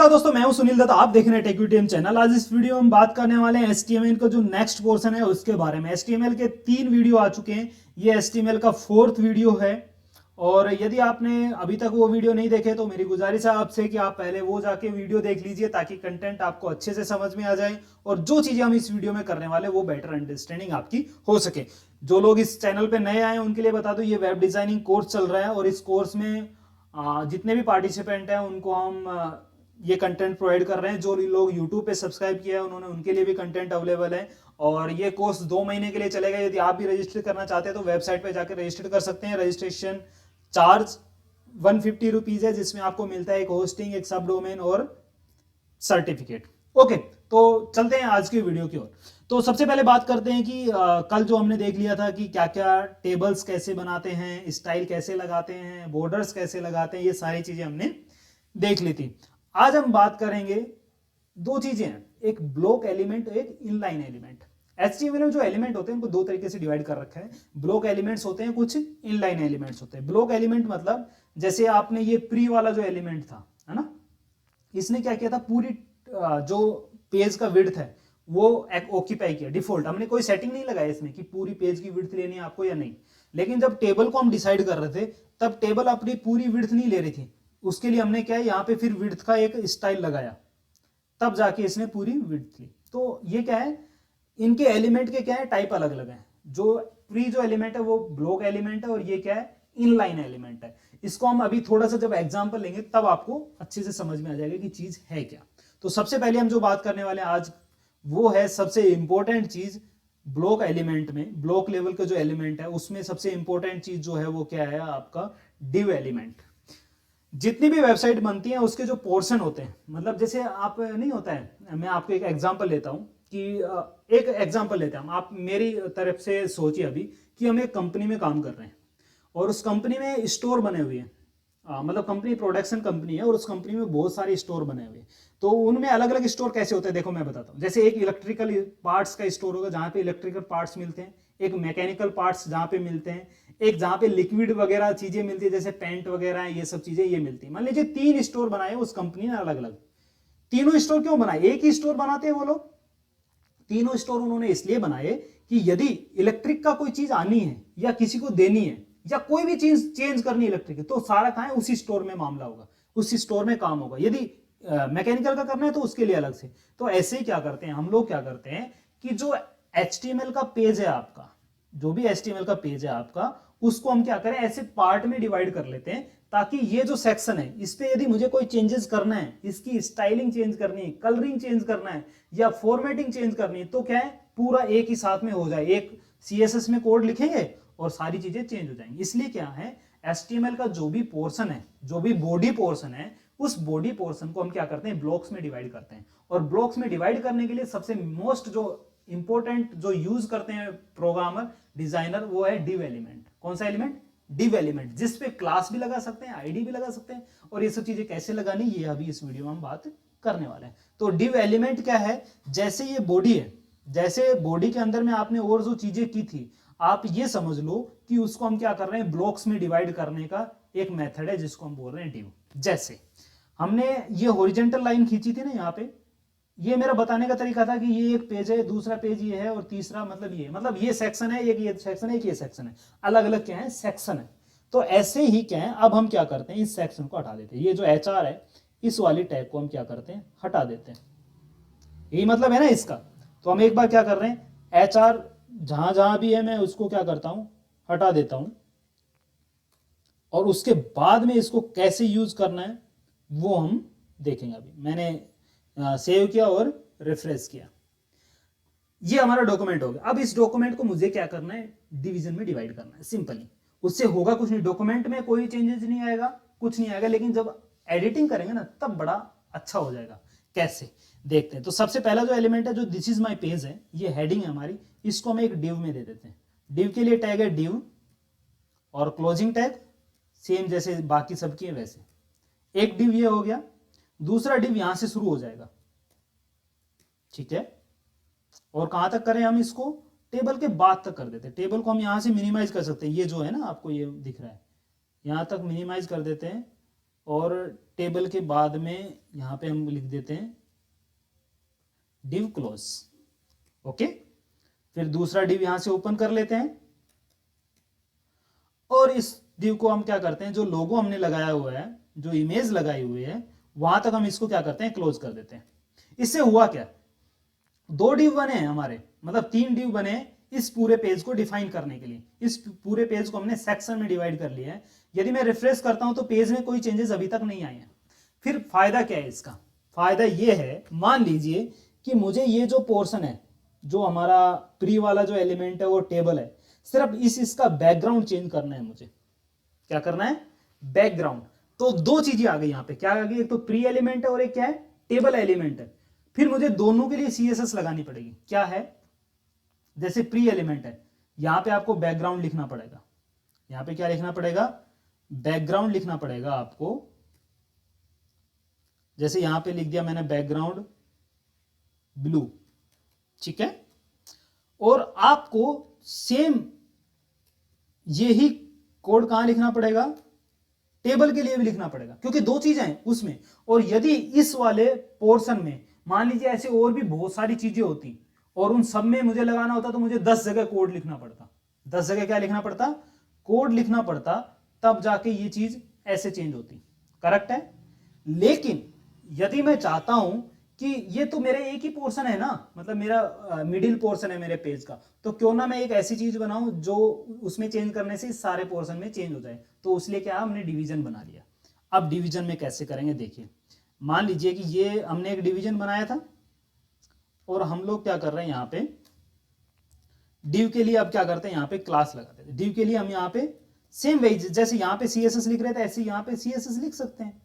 नमस्कार दोस्तों, मैं हूं सुनील दत्ता। आप देख रहे हैं टेक्यूटीएम चैनल। आज इस वीडियो में हम बात करने वाले हैं HTML का जो नेक्स्ट पोर्शन है उसके बारे में। HTML के 3 वीडियो आ चुके हैं, ये HTML का 4th वीडियो है। और यदि आपने अभी तक वो वीडियो नहीं देखे तो मेरी गुजारिश है आपसे कि आप पहले वो जाके वीडियो देख लीजिए ताकि कंटेंट आपको अच्छे से समझ में आ जाए और जो चीजें हम इस वीडियो में करने वाले वो बेटर अंडरस्टैंडिंग आपकी हो सके। जो लोग इस चैनल पे नए आए हैं उनके लिए बता दूं, ये वेब डिजाइनिंग कोर्स चल रहा है और इस कोर्स में जितने भी पार्टिसिपेंट हैं उनको हम ये कंटेंट प्रोवाइड कर रहे हैं। जो लोग यूट्यूब पे सब्सक्राइब किया है उन्होंने, उनके लिए भी कंटेंट अवेलेबल है। और ये कोर्स 2 महीने के लिए चलेगा। यदि आप भी रजिस्टर करना चाहते हैं तो वेबसाइट पे जाकर रजिस्टर कर सकते हैं। रजिस्ट्रेशन चार्ज 150 रुपीज है, जिसमें आपको मिलता है एक होस्टिंग, एक सब डोमेन और सर्टिफिकेट। ओके, तो चलते हैं आज की वीडियो की ओर। तो सबसे पहले बात करते हैं कि कल जो हमने देख लिया था कि क्या क्या टेबल्स कैसे बनाते हैं, स्टाइल कैसे लगाते हैं, बॉर्डर्स कैसे लगाते हैं, ये सारी चीजें हमने देख ली थी। आज हम बात करेंगे 2 चीजें हैं, एक ब्लॉक एलिमेंट और एक इनलाइन एलिमेंट। HTML में जो एलिमेंट होते हैं उनको 2 तरीके से डिवाइड कर रखा है। ब्लॉक एलिमेंट्स होते हैं, कुछ इनलाइन एलिमेंट्स होते हैं। ब्लॉक एलिमेंट मतलब जैसे आपने ये प्री वाला जो एलिमेंट था, है ना, इसने क्या किया था, पूरी जो पेज का विड्थ है वो ऑक्यूपाई किया। डिफॉल्ट हमने कोई सेटिंग नहीं लगाया इसमें कि पूरी पेज की विड्थ लेनी है आपको या नहीं। लेकिन जब टेबल को हम डिसाइड कर रहे थे तब टेबल अपनी पूरी विड्थ नहीं ले रही थी। उसके लिए हमने क्या है, यहाँ पे फिर विड्थ का एक स्टाइल लगाया, तब जाके इसने पूरी विड्थ ली। तो ये क्या है, इनके एलिमेंट के क्या है, टाइप अलग अलग है। जो प्री जो एलिमेंट है वो ब्लॉक एलिमेंट है और ये क्या है, इनलाइन एलिमेंट है। इसको हम अभी थोड़ा सा जब एग्जांपल लेंगे तब आपको अच्छे से समझ में आ जाएगा कि चीज है क्या। तो सबसे पहले हम जो बात करने वाले हैं आज वो है सबसे इंपॉर्टेंट चीज ब्लॉक एलिमेंट में। ब्लॉक लेवल का जो एलिमेंट है उसमें सबसे इंपॉर्टेंट चीज जो है वो क्या है, आपका डिव एलिमेंट। जितनी भी वेबसाइट बनती है उसके जो पोर्शन होते हैं, मतलब जैसे आप नहीं होता है, मैं आपको एक एग्जांपल लेता हूं कि एक एग्जांपल लेते हैं हम। आप मेरी तरफ से सोचिए अभी कि हम एक कंपनी में काम कर रहे हैं और उस कंपनी में स्टोर बने हुए हैं। मतलब कंपनी प्रोडक्शन कंपनी है और उस कंपनी में बहुत सारे स्टोर बने हुए हैं। तो उनमें अलग अलग स्टोर कैसे होते हैं, देखो मैं बताता हूँ। जैसे एक इलेक्ट्रिकल पार्ट्स का स्टोर होगा जहां पे इलेक्ट्रिकल पार्ट्स मिलते हैं, एक मैकेनिकल पार्ट्स जहां पे मिलते हैं, एक जहां पे लिक्विड वगैरह चीजें मिलती है जैसे पेंट वगैरह है, ये सब चीजें ये मिलती है। मान लीजिए 3 स्टोर बनाए उस कंपनी ने अलग अलग। तीनों स्टोर क्यों बनाए, एक ही स्टोर बनाते हैं वो लोग। तीनों स्टोर उन्होंने इसलिए बनाए कि यदि इलेक्ट्रिक का कोई चीज आनी है या किसी को देनी है या कोई भी चीज चेंज करनी है इलेक्ट्रिक, तो सारा कहां है, उसी स्टोर में मामला होगा, उसी स्टोर में काम होगा। यदि मैकेनिकल का करना है तो उसके लिए अलग से। तो ऐसे ही क्या करते हैं हम लोग, क्या करते हैं कि जो HTML का पेज है आपका, जो भी HTML का पेज है आपका, उसको हम क्या करें, ऐसे पार्ट में डिवाइड कर लेते हैं ताकि ये जो सेक्शन है इस पे यदि मुझे कोई चेंजेस करना है, इसकी स्टाइलिंग चेंज करनी है, कलरिंग चेंज करना है या फॉर्मेटिंग चेंज करनी है, तो क्या है, पूरा एक ही साथ में हो जाए। एक CSS में कोड लिखेंगे और सारी चीजें चेंज हो जाएंगी। इसलिए क्या है, HTML का जो भी पोर्शन है, जो भी बॉडी पोर्शन है, उस बॉडी पोर्शन को हम क्या करते हैं, ब्लॉक्स में डिवाइड करते हैं। और ब्लॉक्स में डिवाइड करने के लिए सबसे मोस्ट जो इंपॉर्टेंट जो यूज करते हैं प्रोग्रामर डिजाइनर, वो है डिव एलिमेंट। कौन सा एलिमेंट, डिव एलिमेंट, जिसपे क्लास भी लगा सकते हैं, आईडी भी लगा सकते हैं। और ये सब चीजें कैसे लगानी, ये अभी इस वीडियो में हम बात करने वाले हैं। तो डिव एलिमेंट क्या है, जैसे ये बॉडी है, जैसे बॉडी के अंदर में आपने और जो चीजें की थी, आप ये समझ लो कि उसको हम क्या कर रहे हैं, ब्लॉक्स में डिवाइड करने का एक मेथड है जिसको हम बोल रहे हैं डिव। जैसे हमने ये हॉरिजॉन्टल लाइन खींची थी ना यहाँ पे, ये मेरा बताने का तरीका था कि ये एक पेज है, दूसरा पेज ये है और तीसरा मतलब ये, मतलब ये सेक्शन है, एक ये सेक्शन है, एक ये सेक्शन है, अलग अलग क्या है, सेक्शन है। तो ऐसे ही क्या है, अब हम क्या करते हैं, इस सेक्शन को हटा देते हैं। ये जो HR है, इस वाली टैग को हम क्या करते हैं, हटा देते हैं। यही मतलब है ना इसका। तो हम एक बार क्या कर रहे हैं, HR जहां जहां भी है मैं उसको क्या करता हूं, हटा देता हूं। और उसके बाद में इसको कैसे यूज करना है वो हम देखेंगे। अभी मैंने सेव किया और रिफ्रेश किया, ये हमारा डॉक्यूमेंट हो गया। अब इस डॉक्यूमेंट को मुझे क्या करना है, डिवीजन में डिवाइड करना है, सिंपली। उससे होगा कुछ नहीं, डॉक्यूमेंट में कोई चेंजेस नहीं आएगा, कुछ नहीं आएगा, लेकिन जब एडिटिंग करेंगे ना तब बड़ा अच्छा हो जाएगा। कैसे, देखते हैं। तो सबसे पहला जो एलिमेंट है, जो दिस इज माई पेज है, ये हेडिंग है हमारी, इसको हम एक डिव में दे देते हैं। डिव के लिए टैग है डिव और क्लोजिंग टैग सेम जैसे बाकी सबकी है वैसे। एक डिव ये हो गया, दूसरा डिव यहां से शुरू हो जाएगा, ठीक है। और कहां तक करें हम इसको, टेबल के बाद तक कर देते हैं। टेबल को हम यहां से मिनिमाइज कर सकते हैं, ये जो है ना आपको ये दिख रहा है, यहां तक मिनिमाइज कर देते हैं और टेबल के बाद में यहाँ पे हम लिख देते हैं div क्लोज। ओके, फिर दूसरा div यहां से ओपन कर लेते हैं और इस div को हम क्या करते हैं, जो लोगो हमने लगाया हुआ है, जो इमेज लगाई हुई है, वहां तक हम इसको क्या करते हैं, क्लोज कर देते हैं। इससे हुआ क्या, 2 div बने हैं हमारे, मतलब 3 div बने इस पूरे पेज को डिफाइन करने के लिए। इस पूरे पेज को हमने सेक्शन में डिवाइड कर लिया है। यदि मैं रिफ्रेश करता हूं तो पेज में कोई चेंजेस अभी तक नहीं आए हैं। फिर फायदा क्या है इसका, फायदा ये है, मान लीजिए कि मुझे ये जो पोर्शन है, जो हमारा प्री वाला जो एलिमेंट है वो टेबल है, सिर्फ इसका बैकग्राउंड चेंज करना है। मुझे क्या करना है, बैकग्राउंड। तो 2 चीजें आ गई यहां पे, क्या आ गई, एक तो प्री एलिमेंट है और एक क्या है, टेबल एलिमेंट है। फिर मुझे दोनों के लिए सीएसएस लगानी पड़ेगी। क्या है, जैसे प्री एलिमेंट है, यहां पे आपको बैकग्राउंड लिखना पड़ेगा। यहां पे क्या लिखना पड़ेगा, बैकग्राउंड लिखना पड़ेगा आपको। जैसे यहां पे लिख दिया मैंने बैकग्राउंड ब्लू, ठीक है। और आपको सेम यही कोड कहां लिखना पड़ेगा, टेबल के लिए भी लिखना पड़ेगा, क्योंकि 2 चीजें हैं उसमें। और यदि इस वाले पोर्शन में मान लीजिए ऐसे और भी बहुत सारी चीजें होती और उन सब में मुझे लगाना होता, तो मुझे 10 जगह कोड लिखना पड़ता। 10 जगह क्या लिखना पड़ता, कोड लिखना पड़ता, तब जाके ये चीज ऐसे चेंज होती। करेक्ट है। लेकिन यदि मैं चाहता हूं कि ये तो मेरे एक ही पोर्शन है ना, मतलब मेरा मिडिल पोर्शन है मेरे पेज का, तो क्यों ना मैं एक ऐसी चीज बनाऊं जो उसमें चेंज करने से सारे पोर्शन में चेंज हो जाए। तो उसलिए क्या, हमने डिवीजन बना लिया। अब डिवीजन में कैसे करेंगे, देखिए मान लीजिए कि ये हमने एक डिवीजन बनाया था और हम लोग क्या कर रहे हैं, यहां पे डिव के लिए अब क्या करते हैं, यहां पे क्लास लगाते हैं। डिव के लिए हम यहां पे सेम वही, जैसे यहां पे सीएसएस लिख रहे थे ऐसे यहां पे सीएसएस लिख सकते हैं।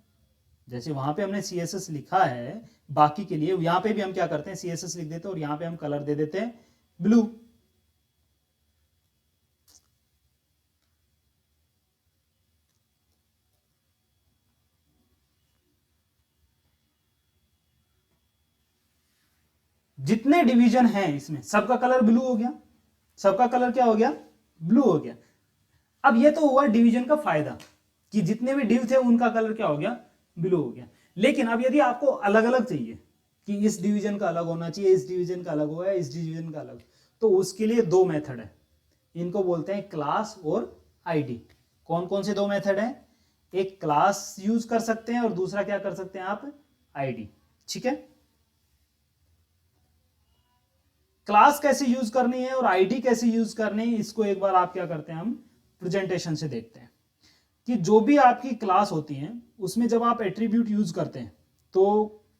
जैसे वहां पे हमने सीएसएस लिखा है बाकी के लिए, यहां पे भी हम क्या करते हैं, सीएसएस लिख देते हैं और यहां पे हम कलर दे देते हैं ब्लू। जितने डिवीजन हैं इसमें सबका कलर ब्लू हो गया, सबका कलर क्या हो गया, ब्लू हो गया। अब ये तो हुआ डिवीजन का फायदा कि जितने भी डिव थे उनका कलर क्या हो गया, ब्लू हो गया। लेकिन अब यदि आपको अलग अलग चाहिए कि इस डिवीजन का अलग होना चाहिए, इस डिवीजन का अलग हुआ है, इस डिवीजन का अलग, तो उसके लिए 2 मेथड है। इनको बोलते हैं क्लास और आईडी। कौन कौन से 2 मेथड हैं, एक क्लास यूज कर सकते हैं और दूसरा क्या कर सकते हैं आप, आईडी। ठीक है, क्लास कैसे यूज करनी है और आईडी कैसे यूज करनी है, इसको एक बार आप क्या करते हैं, हम प्रेजेंटेशन से देखते हैं। कि जो भी आपकी क्लास होती है उसमें जब आप एट्रीब्यूट यूज करते हैं तो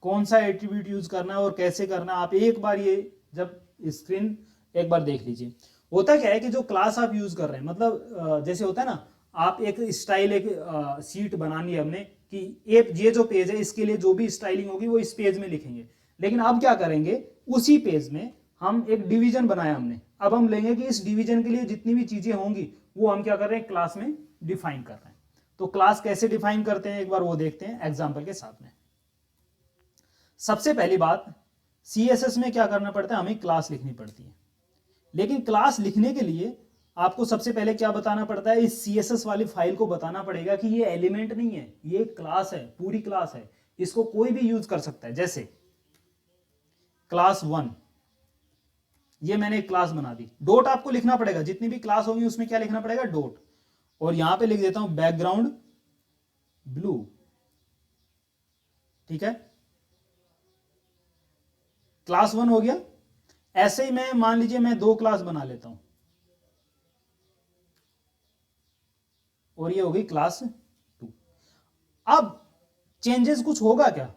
कौन सा एट्रीब्यूट यूज करना है और कैसे करना है, आप एक बार ये जब स्क्रीन एक बार देख लीजिए। होता क्या है कि जो क्लास आप यूज कर रहे हैं, मतलब जैसे होता है ना, आप एक स्टाइल, एक सीट बनानी है हमने कि ये जो पेज है इसके लिए जो भी स्टाइलिंग होगी वो इस पेज में लिखेंगे। लेकिन अब क्या करेंगे, उसी पेज में हम एक डिवीजन बनाया हमने, अब हम लेंगे कि इस डिवीजन के लिए जितनी भी चीजें होंगी वो हम क्या कर रहे हैं, क्लास में डिफाइन कर रहे हैं। तो क्लास कैसे डिफाइन करते हैं एक बार वो देखते हैं एग्जांपल के साथ में। सबसे पहली बात, सीएसएस में क्या करना पड़ता है, हमें क्लास लिखनी पड़ती है। लेकिन क्लास लिखने के लिए आपको सबसे पहले क्या बताना पड़ता है, इस सीएसएस वाली फाइल को बताना पड़ेगा कि ये एलिमेंट नहीं है, ये क्लास है, पूरी क्लास है, इसको कोई भी यूज कर सकता है। जैसे क्लास 1, ये मैंने एक क्लास बना दी, डॉट आपको लिखना पड़ेगा, जितनी भी क्लास होंगी उसमें क्या लिखना पड़ेगा, डॉट। और यहां पे लिख देता हूं बैकग्राउंड ब्लू। ठीक है, क्लास 1 हो गया। ऐसे ही मैं मान लीजिए मैं 2 क्लास बना लेता हूं और ये हो गई क्लास 2। अब चेंजेस कुछ होगा क्या,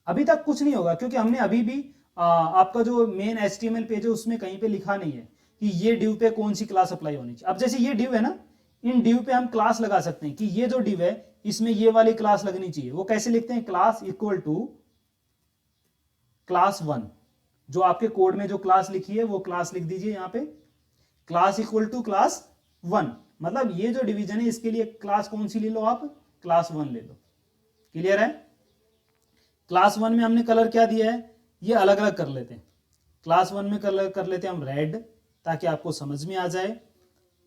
अभी तक कुछ नहीं होगा, क्योंकि हमने अभी भी आपका जो मेन एचटीएमएल पेज है उसमें कहीं पे लिखा नहीं है कि ये डिव पे कौन सी क्लास अप्लाई होनी चाहिए। अब जैसे ये डिव है ना, इन डिव पे हम क्लास लगा सकते हैं कि ये जो डिव है इसमें ये वाली क्लास लगनी चाहिए। वो कैसे लिखते हैं, क्लास इक्वल टू क्लास 1, जो आपके कोड में जो क्लास लिखी है वो क्लास लिख दीजिए यहां पे, क्लास इक्वल टू क्लास 1। मतलब ये जो डिवीजन है इसके लिए क्लास कौन सी ले लो आप, क्लास 1 ले लो। क्लियर है। क्लास 1 में हमने कलर क्या दिया है, ये अलग अलग कर लेते हैं। क्लास 1 में कलर कर लेते हैं हम रेड, ताकि आपको समझ में आ जाए,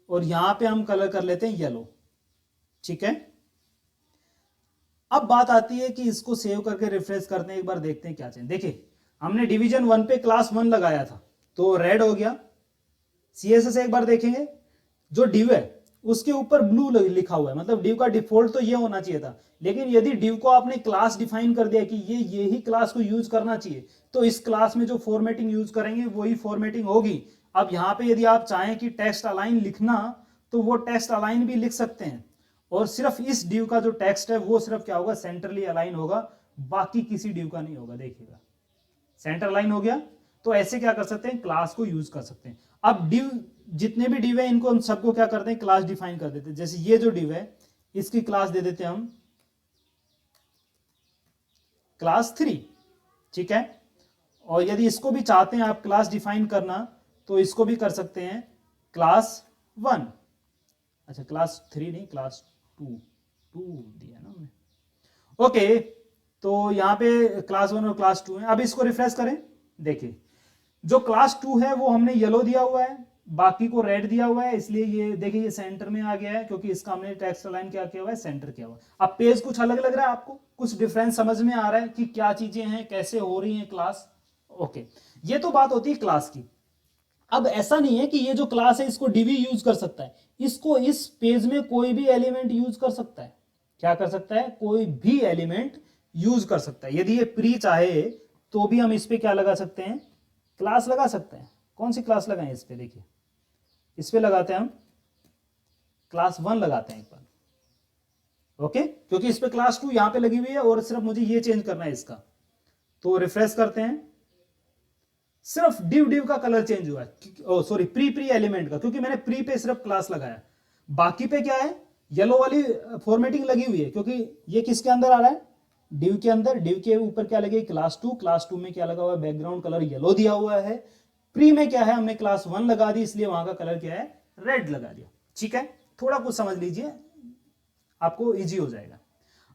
और यहां पे हम कलर कर लेते हैं येलो। ठीक है, अब बात आती है कि इसको सेव करके रिफ्रेश करते हैं, एक बार देखते हैं क्या चेंज। देखिए हमने डिवीजन 1 पे क्लास 1 लगाया था तो रेड हो गया। सीएसएस एक बार देखेंगे, जो डिव है उसके ऊपर ब्लू लिखा हुआ है, मतलब डिव का डिफॉल्ट तो ये होना चाहिए था। लेकिन यदि डिव को आपने क्लास डिफाइन कर दिया कि ये ही क्लास को यूज करना चाहिए, तो इस क्लास में जो फॉर्मेटिंग यूज करेंगे वही फॉर्मेटिंग होगी। अब यहाँ पे यदि आप चाहें कि टेक्स्ट अलाइन लिखना तो वो टेक्स्ट अलाइन भी लिख सकते हैं, और सिर्फ इस डिव का जो टेक्स्ट है वो सिर्फ क्या होगा, सेंटरली अलाइन होगा, बाकी किसी डिव का नहीं होगा। देखिएगा सेंटर लाइन हो गया। तो ऐसे क्या कर सकते हैं, क्लास को यूज कर सकते हैं। अब डिव, जितने भी डिव है इनको हम सबको क्या करते हैं, क्लास डिफाइन कर देते हैं। जैसे ये जो डिव है इसकी क्लास दे देते हैं हम क्लास 3, ठीक है। और यदि इसको भी चाहते हैं आप क्लास डिफाइन करना तो इसको भी कर सकते हैं क्लास 1। अच्छा क्लास 3 नहीं, क्लास 2 दिया ना हमने, ओके। तो यहां पे क्लास 1 और क्लास 2 है। अब इसको रिफ्रेश करें, देखिए जो क्लास 2 है वो हमने येलो दिया हुआ है, बाकी को रेड दिया हुआ है, इसलिए ये देखिए ये सेंटर में आ गया है क्योंकि इसका हमने टेक्स्ट अलाइन क्या किया हुआ है, सेंटर किया हुआ है। अब पेज कुछ अलग लग रहा है आपको, कुछ डिफरेंस समझ में आ रहा है कि क्या चीजें हैं, कैसे हो रही हैं क्लास, ओके। ये तो बात होती है क्लास की। अब ऐसा नहीं है कि ये जो क्लास है इसको डीवी यूज कर सकता है, इसको इस पेज में कोई भी एलिमेंट यूज कर सकता है। क्या कर सकता है, कोई भी एलिमेंट यूज कर सकता है। यदि ये प्री चाहे तो भी हम इस पे क्या लगा सकते हैं, क्लास लगा सकते हैं। कौन सी क्लास लगाएं इस पे, देखिए इस पे लगाते हैं हम क्लास 1 लगाते हैं एक बार, ओके, क्योंकि इस पे क्लास 2 यहां पे लगी हुई है और सिर्फ मुझे ये चेंज करना है इसका। तो रिफ्रेश करते हैं, सिर्फ डिव का कलर चेंज हुआ है, सॉरी प्री एलिमेंट का, क्योंकि मैंने प्री पे सिर्फ क्लास लगाया, बाकी पे क्या है, येलो वाली फॉर्मेटिंग लगी हुई है, क्योंकि ये किसके अंदर आ रहा है, डिव के अंदर। डिव के ऊपर क्या लगे, क्लास 2, क्लास 2 में क्या लगा हुआ है, बैकग्राउंड कलर येलो दिया हुआ है। प्री में क्या है, हमने क्लास 1 लगा दी, इसलिए वहां का कलर क्या है, रेड लगा दिया, ठीक है। थोड़ा कुछ समझ लीजिए, आपको इजी हो जाएगा।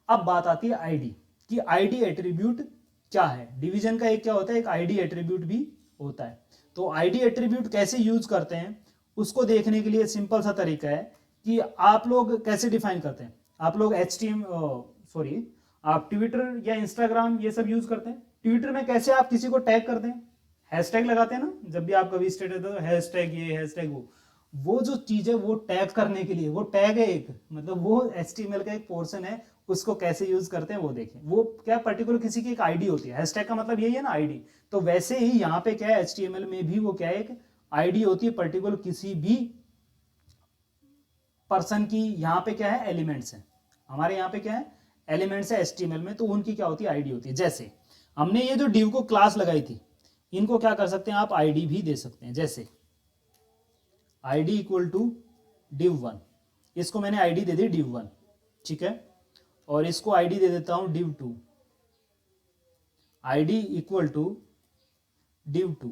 अब बात आती है आईडी कि आईडी एट्रीब्यूट क्या है। डिवीजन का एक क्या होता है, एक आईडी एट्रीब्यूट भी होता है। तो आईडी एट्रीब्यूट कैसे यूज करते हैं उसको देखने के लिए सिंपल सा तरीका है कि आप लोग कैसे डिफाइन करते हैं। आप लोग आप ट्विटर या इंस्टाग्राम ये सब यूज करते हैं। ट्विटर में कैसे आप किसी को टैग करते हैं, हैशटैग लगाते हैं ना, जब भी आप कभी स्टेटस दो हैशटैग ये हैशटैग वो जो चीज है वो टैग करने के लिए, वो टैग है एक, मतलब वो HTML का एक पोर्शन है, उसको कैसे यूज करते हैं वो देखें। वो क्या पर्टिकुलर किसी की एक आईडी होती है, हैशटैग का मतलब यही है ना आईडी। तो वैसे ही यहाँ पे क्या है, HTML में भी वो क्या है, एक आईडी होती है पर्टिकुलर किसी भी पर्सन की। यहाँ पे क्या है, एलिमेंट्स है, हमारे यहाँ पे क्या है, एलिमेंट्स है HTML में, तो उनकी क्या होती है, आईडी होती है। जैसे हमने ये जो डिव को क्लास लगाई थी, इनको क्या कर सकते हैं आप, आईडी भी दे सकते हैं। जैसे आईडी इक्वल टू div1, इसको मैंने आईडी दे दी div1, ठीक है। और इसको आईडी दे देता हूं div2, ID equal to div2,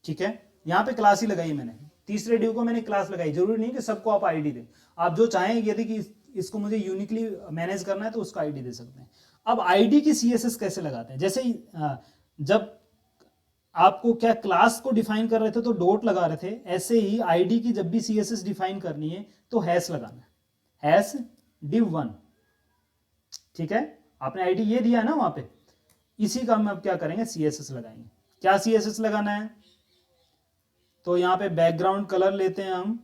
ठीक है। यहां पे क्लास ही लगाई मैंने, तीसरे डिव को मैंने क्लास लगाई। जरूरी नहीं कि सबको आप आईडी दें, आप जो चाहें यदि कि इसको मुझे यूनिकली मैनेज करना है तो उसका आईडी दे सकते हैं। अब आईडी की सीएसएस कैसे लगाते हैं, जैसे जब आपको क्या क्लास को डिफाइन कर रहे थे तो डॉट लगा रहे थे, ऐसे ही आईडी की जब भी सीएसएस डिफाइन करनी है तो हैश लगाना है, हैश div1, ठीक है। आपने आईडी ये दिया है ना वहां पे, इसी का हम अब क्या करेंगे, सीएसएस लगाएंगे। क्या सीएसएस लगाना है, तो यहां पे बैकग्राउंड कलर लेते हैं हम,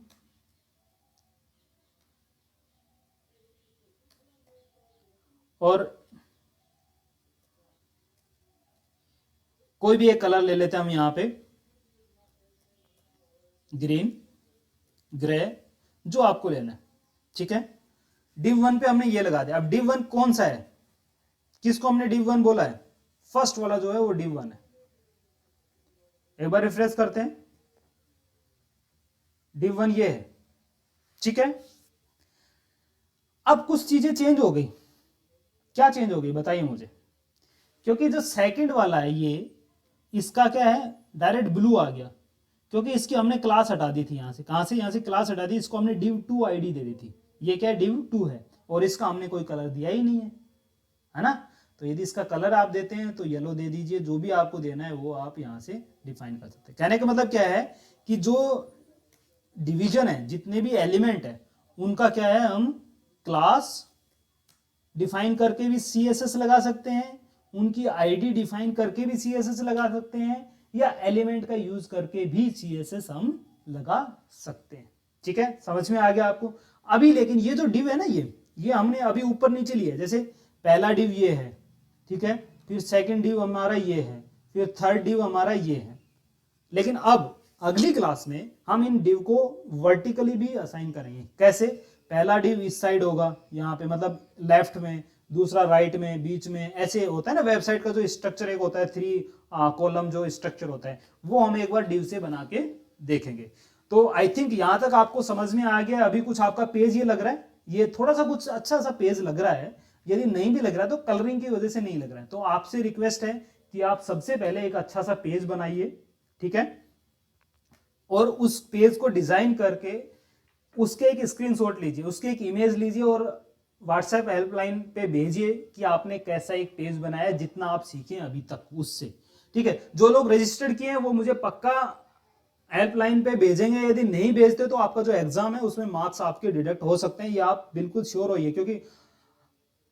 और कोई भी एक कलर ले लेते हैं हम यहां पे, ग्रीन, ग्रे, जो आपको लेना है, ठीक है। div1 पे हमने ये लगा दिया। अब div1 कौन सा है, किसको हमने div1 बोला है, फर्स्ट वाला जो है वो div1 है। एक बार रिफ्रेश करते हैं, div1 ये है, ठीक है। अब कुछ चीजें चेंज हो गई, क्या चेंज हो गई बताइए मुझे, क्योंकि जो सेकंड वाला है ये, इसका क्या है, डायरेक्ट ब्लू आ गया, क्योंकि इसकी हमने क्लास हटा दी थी। यहां से कहां से, यहां से क्लास हटा दी, इसको हमने div2 आईडी दे दी थी। ये क्या है, div2 है, और इसका हमने कोई कलर दिया ही नहीं है ना। तो यदि इसका कलर आप देते हैं तो येलो दे दीजिए, जो भी आपको देना है वो आप यहां से डिफाइन कर सकते हैं। कहने का मतलब क्या है कि जो डिवीजन है, जितने भी एलिमेंट है, उनका क्या है, हम क्लास डिफाइन करके भी CSS लगा सकते हैं, उनकी आईडी डिफाइन करके भी CSS लगा सकते हैं, या एलिमेंट का यूज करके भी CSS हम लगा सकते हैं। ठीक है, समझ में आ गया आपको। अभी लेकिन ये जो डिव है ना, ये हमने अभी ऊपर नीचे लिया है। जैसे पहला डिव ये है, ठीक है, फिर सेकंड डिव हमारा ये है, फिर थर्ड डिव हमारा ये है। लेकिन अब अगली क्लास में हम इन डिव को वर्टिकली भी असाइन करेंगे। कैसे? पहला डिव इस साइड होगा, यहाँ पे मतलब लेफ्ट में, दूसरा राइट में, बीच में, ऐसे होता है ना वेबसाइट का जो स्ट्रक्चर एक होता है, 3 कॉलम जो स्ट्रक्चर होता है, वो हम एक बार डिव से बना के देखेंगे। तो आई थिंक यहां तक आपको समझ में आ गया। अभी कुछ आपका पेज ये लग रहा है, ये थोड़ा सा कुछ अच्छा सा पेज लग रहा है। यदि नहीं भी लग रहा है तो कलरिंग की वजह से नहीं लग रहा है। तो आपसे रिक्वेस्ट है कि आप सबसे पहले एक अच्छा सा पेज बनाइए, ठीक है, और उस पेज को डिजाइन करके उसके एक स्क्रीनशॉट लीजिए, उसके एक इमेज लीजिए और व्हाट्सएप हेल्पलाइन पे भेजिए कि आपने कैसा एक पेज बनाया, जितना आप सीखे अभी तक उससे। ठीक है, जो लोग रजिस्टर्ड किए हैं वो मुझे पक्का हेल्पलाइन पे भेजेंगे। यदि नहीं भेजते तो आपका जो एग्जाम है उसमें मार्क्स आपके डिडक्ट हो सकते हैं, ये आप बिल्कुल श्योर होइए, क्योंकि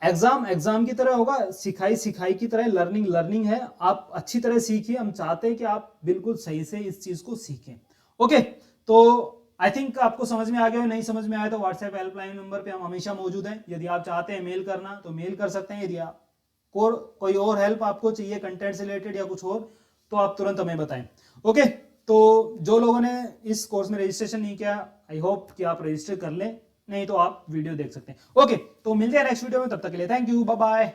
एग्जाम की तरह होगा, सिखाई की तरह, लर्निंग है। आप अच्छी तरह सीखिए, हम चाहते हैं कि आप बिल्कुल सही से इस चीज को सीखें। ओके, तो आई थिंक आपको समझ में आ गया। नहीं समझ में आया तो व्हाट्सएप हेल्पलाइन नंबर पे हम हमेशा मौजूद हैं। यदि आप चाहते हैं मेल करना तो मेल कर सकते हैं। यदि आप कोई और हेल्प आपको चाहिए कंटेंट से रिलेटेड या कुछ और, तो आप तुरंत हमें बताएं। ओके, तो जो लोगों ने इस कोर्स में रजिस्ट्रेशन नहीं किया, आई होप कि आप रजिस्टर कर लें, नहीं तो आप वीडियो देख सकते हैं। ओके, तो मिलते हैं नेक्स्ट वीडियो में, तब तक के लिए थैंक यू, बाय बाय।